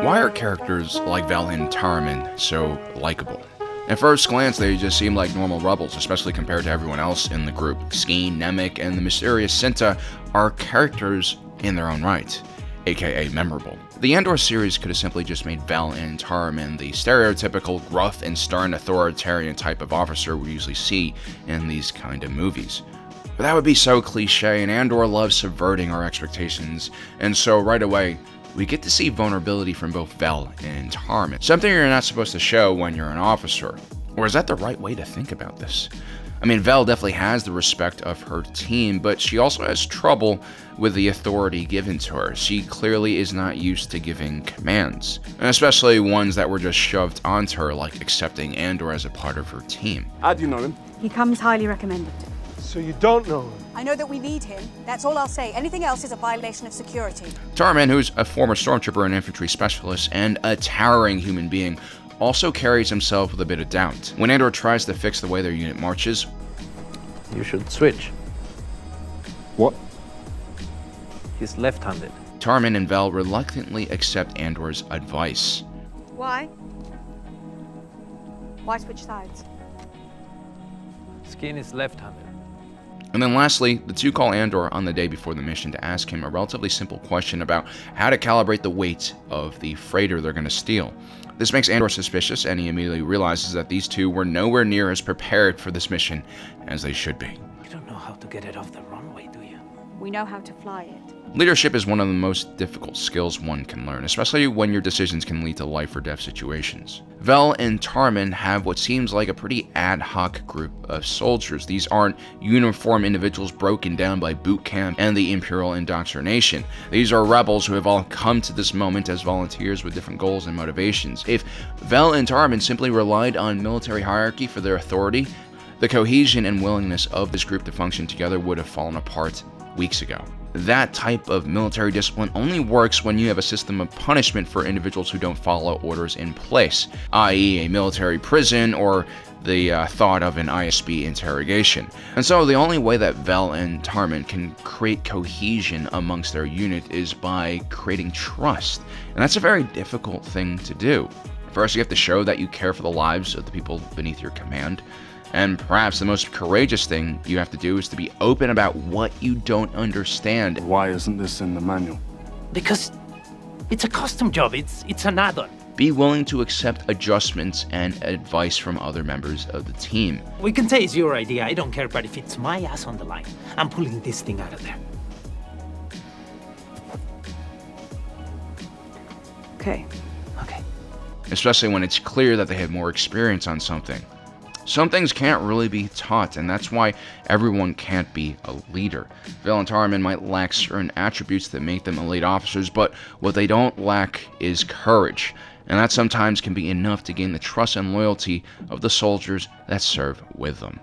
Why are characters like Vel and Taramyne so likable? At first glance, they just seem like normal rebels, especially compared to everyone else in the group. Skeen, Nemec, and the mysterious Cinta are characters in their own right, aka memorable. The Andor series could have simply just made Vel and Taramyne the stereotypical gruff and stern authoritarian type of officer we usually see in these kind of movies. But that would be so cliche, and Andor loves subverting our expectations, and so right away, we get to see vulnerability from both Vel and Taramyne, something you're not supposed to show when you're an officer. Or is that the right way to think about this? I mean, Vel definitely has the respect of her team, but she also has trouble with the authority given to her. She clearly is not used to giving commands, and especially ones that were just shoved onto her, like accepting Andor as a part of her team. How do you know him? He comes highly recommended. So you don't know him? I know that we need him. That's all I'll say. Anything else is a violation of security. Taramyne, who's a former stormtrooper and infantry specialist and a towering human being, also carries himself with a bit of doubt. When Andor tries to fix the way their unit marches, you should switch. What? He's left-handed. Taramyne and Vel reluctantly accept Andor's advice. Why? Why switch sides? Skeen is left-handed. And then lastly, the two call Andor on the day before the mission to ask him a relatively simple question about how to calibrate the weight of the freighter they're going to steal. This makes Andor suspicious, and he immediately realizes that these two were nowhere near as prepared for this mission as they should be. You don't know how to get it off the runway, do you? We know how to fly it. Leadership is one of the most difficult skills one can learn, especially when your decisions can lead to life or death situations. Vel and Taramyne have what seems like a pretty ad hoc group of soldiers. These aren't uniform individuals broken down by boot camp and the Imperial indoctrination. These are rebels who have all come to this moment as volunteers with different goals and motivations. If Vel and Taramyne simply relied on military hierarchy for their authority, the cohesion and willingness of this group to function together would have fallen apart weeks ago. That type of military discipline only works when you have a system of punishment for individuals who don't follow orders in place, i.e. a military prison or the thought of an ISB interrogation. And so the only way that Vel and Taramyne can create cohesion amongst their unit is by creating trust. And that's a very difficult thing to do. First, you have to show that you care for the lives of the people beneath your command. And perhaps the most courageous thing you have to do is to be open about what you don't understand. Why isn't this in the manual? Because it's a custom job. It's an add-on. Be willing to accept adjustments and advice from other members of the team. We can say it's your idea. I don't care, but if it's my ass on the line, I'm pulling this thing out of there. Okay. Okay. Especially when it's clear that they have more experience on something. Some things can't really be taught, and that's why everyone can't be a leader. Vel and Taramyne might lack certain attributes that make them elite officers, but what they don't lack is courage, and that sometimes can be enough to gain the trust and loyalty of the soldiers that serve with them.